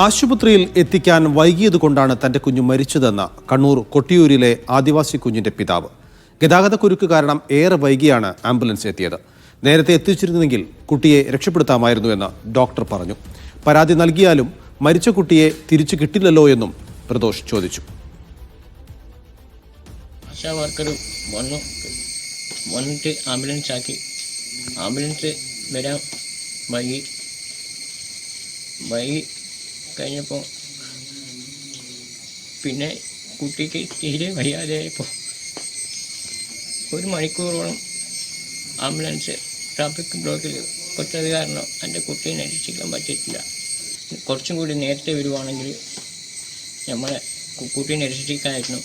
ആശുപത്രിയിൽ എത്തിക്കാൻ വൈകിയതുകൊണ്ടാണ് തന്റെ കുഞ്ഞു മരിച്ചതെന്ന് കണ്ണൂർ കൊട്ടിയൂരിലെ ആദിവാസി കുഞ്ഞിന്റെ പിതാവ്. ഗതാഗതക്കുരുക്ക് കാരണം ഏറെ വൈകിയാണ് ആംബുലൻസ് എത്തിയത്. നേരത്തെ എത്തിച്ചിരുന്നെങ്കിൽ കുട്ടിയെ രക്ഷപ്പെടുത്താമായിരുന്നുവെന്ന് ഡോക്ടർ പറഞ്ഞു. പരാതി നൽകിയാലും മരിച്ച കുട്ടിയെ തിരിച്ചു കിട്ടില്ലല്ലോ എന്നും പ്രദോഷ് ചോദിച്ചു. ആശാ വർക്കർ വന്നിട്ട് ആംബുലൻസ് ആക്കി. ആംബുലൻസ് വരാൻ വൈകി കഴിഞ്ഞപ്പോൾ പിന്നെ കുട്ടിക്ക് തീരെ വയ്യാതെയായപ്പോൾ 1 മണിക്കൂറോളം ആംബുലൻസ് ട്രാഫിക് ബ്ലോക്കിൽ പെട്ടത് കാരണം എൻ്റെ കുട്ടീനെ രക്ഷിക്കാൻ പറ്റിയിട്ടില്ല. കുറച്ചും കൂടി നേരത്തെ വരുവാണെങ്കിൽ നമ്മളെ കുട്ടീനെ രക്ഷിക്കാമായിരുന്നു.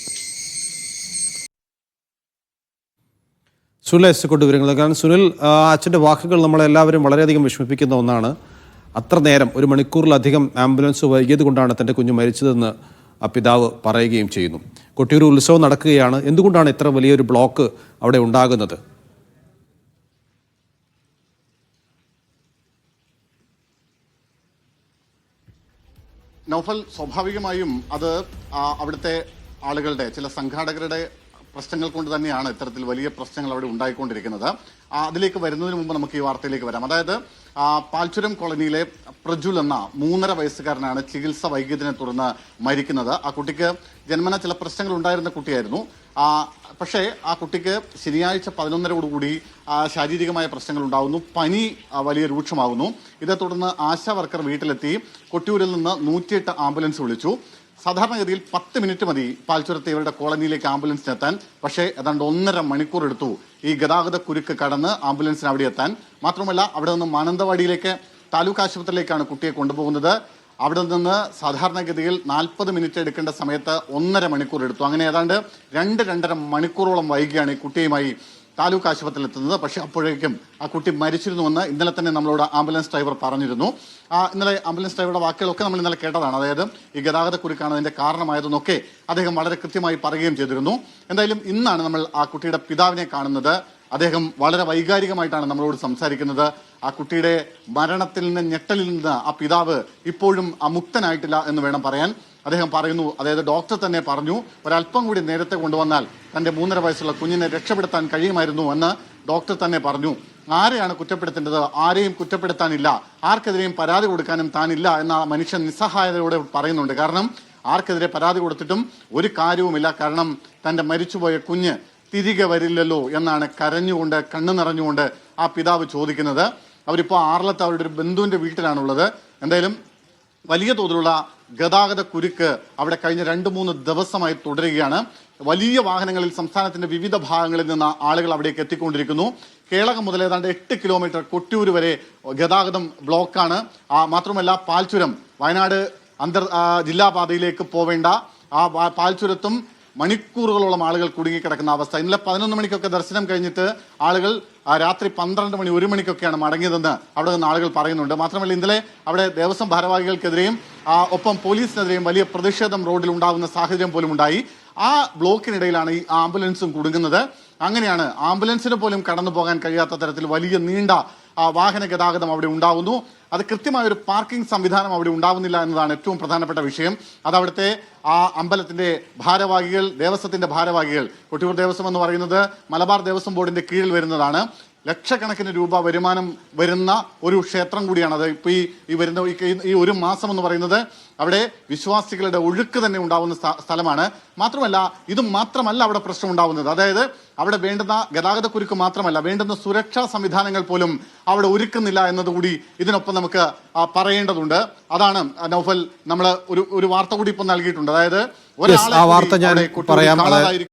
സുനിൽ എസ് വിവരങ്ങൾ. കാരണം സുനിൽ, അച്ഛൻ്റെ വാക്കുകൾ നമ്മളെല്ലാവരും വളരെയധികം വിഷമിപ്പിക്കുന്ന ഒന്നാണ്. അത്ര നേരം 1 മണിക്കൂറിലധികം ആംബുലൻസ് വൈകിയത് കൊണ്ടാണ് തൻ്റെ കുഞ്ഞ് മരിച്ചതെന്ന് ആ പിതാവ് പറയുകയും ചെയ്യുന്നു. കൊട്ടിയൂർ ഉത്സവം നടക്കുകയാണ്. എന്തുകൊണ്ടാണ് ഇത്ര വലിയൊരു ബ്ലോക്ക് അവിടെ ഉണ്ടാകുന്നത്? നൗഫൽ, സ്വാഭാവികമായും അത് അവിടുത്തെ ആളുകളുടെ ചില സംഘാടകരുടെ പ്രശ്നങ്ങൾ കൊണ്ട് തന്നെയാണ് ഇത്തരത്തിൽ വലിയ പ്രശ്നങ്ങൾ അവിടെ ഉണ്ടായിക്കൊണ്ടിരിക്കുന്നത്. അതിലേക്ക് വരുന്നതിന് മുമ്പ് നമുക്ക് ഈ വാർത്തയിലേക്ക് വരാം. അതായത് പാൽച്ചുരം കോളനിയിലെ പ്രജുൽ എന്ന 3.5 വയസ്സുകാരനാണ് ചികിത്സ വൈകിയതിനെ തുടർന്ന് മരിക്കുന്നത്. ആ കുട്ടിക്ക് ജന്മന ചില പ്രശ്നങ്ങൾ ഉണ്ടായിരുന്ന കുട്ടിയായിരുന്നു. പക്ഷേ ആ കുട്ടിക്ക് ശനിയാഴ്ച 11:30 ശാരീരികമായ പ്രശ്നങ്ങൾ ഉണ്ടാകുന്നു. പനി വലിയ രൂക്ഷമാകുന്നു. ഇതേ തുടർന്ന് ആശാ വർക്കർ വീട്ടിലെത്തി കൊട്ടിയൂരിൽ നിന്ന് 108 ആംബുലൻസ് വിളിച്ചു. സാധാരണഗതിയിൽ 10 മിനിറ്റ് മതി പാൽച്ചുരത്തെ ഇവരുടെ കോളനിയിലേക്ക് ആംബുലൻസിനെത്താൻ. പക്ഷേ ഏതാണ്ട് 1.5 മണിക്കൂർ എടുത്തു ഈ ഗതാഗത കുരുക്ക് കടന്ന് ആംബുലൻസിന് അവിടെ എത്താൻ. മാത്രമല്ല, അവിടെ നിന്ന് മാനന്തവാടിയിലേക്ക് താലൂക്ക് ആശുപത്രിയിലേക്കാണ് കുട്ടിയെ കൊണ്ടുപോകുന്നത്. അവിടെ നിന്ന് സാധാരണഗതിയിൽ 40 മിനിറ്റ് എടുക്കേണ്ട സമയത്ത് 1.5 മണിക്കൂർ എടുത്തു. അങ്ങനെ ഏതാണ്ട് 2-2.5 മണിക്കൂറോളം വൈകിയാണ് ഈ കുട്ടിയുമായി താലൂക്ക് ആശുപത്രിയിൽ എത്തുന്നത്. പക്ഷെ അപ്പോഴേക്കും ആ കുട്ടി മരിച്ചിരുന്നുവെന്ന് ഇന്നലെ തന്നെ നമ്മളോട് ആംബുലൻസ് ഡ്രൈവർ പറഞ്ഞിരുന്നു. ഇന്നലെ ആംബുലൻസ് ഡ്രൈവറുടെ വാക്കുകളൊക്കെ നമ്മൾ ഇന്നലെ കേട്ടതാണ്. അതായത് ഈ ഗതാഗതക്കുരുക്കാണ് അതിന്റെ കാരണമായതെന്നൊക്കെ അദ്ദേഹം വളരെ കൃത്യമായി പറയുകയും ചെയ്തിരുന്നു. എന്തായാലും ഇന്നാണ് നമ്മൾ ആ കുട്ടിയുടെ പിതാവിനെ കാണുന്നത്. അദ്ദേഹം വളരെ വൈകാരികമായിട്ടാണ് നമ്മളോട് സംസാരിക്കുന്നത്. ആ കുട്ടിയുടെ മരണത്തിൽ നിന്ന്, ഞെട്ടലിൽ നിന്ന് ആ പിതാവ് ഇപ്പോഴും മുക്തനായിട്ടില്ല എന്ന് വേണം പറയാൻ. അദ്ദേഹം പറയുന്നു, അതായത് ഡോക്ടർ തന്നെ പറഞ്ഞു, ഒരല്പം കൂടി നേരത്തെ കൊണ്ടുവന്നാൽ തന്റെ 3.5 വയസ്സുള്ള കുഞ്ഞിനെ രക്ഷപ്പെടുത്താൻ കഴിയുമായിരുന്നു എന്ന് ഡോക്ടർ തന്നെ പറഞ്ഞു. ആരെയാണ് കുറ്റപ്പെടുത്തേണ്ടത്? ആരെയും കുറ്റപ്പെടുത്താനില്ല, ആർക്കെതിരെയും പരാതി കൊടുക്കാനും താനില്ല എന്ന മനുഷ്യൻ നിസ്സഹായതയോടെ പറയുന്നുണ്ട്. കാരണം ആർക്കെതിരെ പരാതി കൊടുത്തിട്ടും ഒരു കാര്യവുമില്ല. കാരണം തന്റെ മരിച്ചുപോയ കുഞ്ഞ് തിരികെ വരില്ലല്ലോ എന്നാണ് കരഞ്ഞുകൊണ്ട്, കണ്ണു നിറഞ്ഞുകൊണ്ട് ആ പിതാവ് ചോദിക്കുന്നത്. അവരിപ്പോൾ ആറളത്ത് അവരുടെ ഒരു ബന്ധുവിന്റെ വീട്ടിലാണുള്ളത്. എന്തായാലും വലിയ തോതിലുള്ള ഗതാഗത കുരുക്ക് അവിടെ കഴിഞ്ഞ 2-3 ദിവസമായി തുടരുകയാണ്. വലിയ വാഹനങ്ങളിൽ സംസ്ഥാനത്തിന്റെ വിവിധ ഭാഗങ്ങളിൽ നിന്ന് ആളുകൾ അവിടേക്ക് എത്തിക്കൊണ്ടിരിക്കുന്നു. കേളകം മുതൽ ഏതാണ്ട് 8 കിലോമീറ്റർ കൊട്ടിയൂർ വരെ ഗതാഗതം ബ്ലോക്കാണ്. മാത്രമല്ല, പാൽച്ചുരം വയനാട് ജില്ലാ പാതയിലേക്ക് പോവേണ്ട ആ പാൽച്ചുരത്തും മണിക്കൂറുകളോളം ആളുകൾ കുടുങ്ങിക്കിടക്കുന്ന അവസ്ഥ. ഇന്നലെ 11 മണിക്കൊക്കെ ദർശനം കഴിഞ്ഞിട്ട് ആളുകൾ രാത്രി 12 മണി 1 മണിക്കൊക്കെയാണ് മടങ്ങിയതെന്ന് അവിടെ നിന്ന് ആളുകൾ പറയുന്നുണ്ട്. മാത്രമല്ല, ഇന്നലെ അവിടെ ദേവസ്വം ഭാരവാഹികൾക്കെതിരെയും ഒപ്പം പോലീസിനെതിരെയും വലിയ പ്രതിഷേധം റോഡിൽ ഉണ്ടാകുന്ന സാഹചര്യം പോലും ഉണ്ടായി. ആ ബ്ലോക്കിനിടയിലാണ് ഈ ആംബുലൻസും കുടുങ്ങുന്നത്. അങ്ങനെയാണ് ആംബുലൻസിന് പോലും കടന്നു പോകാൻ കഴിയാത്ത തരത്തിൽ വലിയ നീണ്ട വാഹന ഗതാഗതം അവിടെ ഉണ്ടാകുന്നു. അത് കൃത്യമായ ഒരു പാർക്കിംഗ് സംവിധാനം അവിടെ ഉണ്ടാവുന്നില്ല എന്നതാണ് ഏറ്റവും പ്രധാനപ്പെട്ട വിഷയം. അതവിടുത്തെ ആ അമ്പലത്തിന്റെ ഭാരവാഹികൾ, ദേവസ്വത്തിന്റെ ഭാരവാഹികൾ, കൊട്ടിയൂർ ദേവസ്വം എന്ന് പറയുന്നത് മലബാർ ദേവസ്വം ബോർഡിന്റെ കീഴിൽ വരുന്നതാണ്. ലക്ഷക്കണക്കിന് രൂപ വരുമാനം വരുന്ന ഒരു ക്ഷേത്രം കൂടിയാണ് അത്. ഇപ്പൊ ഈ വരുന്ന ഈ 1 മാസം എന്ന് പറയുന്നത് അവിടെ വിശ്വാസികളുടെ ഒഴുക്ക് തന്നെ ഉണ്ടാവുന്ന സ്ഥലമാണ്. മാത്രമല്ല, ഇത് മാത്രമല്ല അവിടെ പ്രശ്നം ഉണ്ടാവുന്നത്. അതായത് അവിടെ വേണ്ടുന്ന ഗതാഗത കുരുക്ക് മാത്രമല്ല, വേണ്ടുന്ന സുരക്ഷാ സംവിധാനങ്ങൾ പോലും അവിടെ ഒരുക്കുന്നില്ല എന്നതുകൂടി ഇതിനൊപ്പം നമുക്ക് പറയേണ്ടതുണ്ട്. അതാണ് നൗഫൽ, നമ്മൾ ഒരു വാർത്ത കൂടി ഇപ്പം നൽകിയിട്ടുണ്ട്. അതായത് ഒരാളെ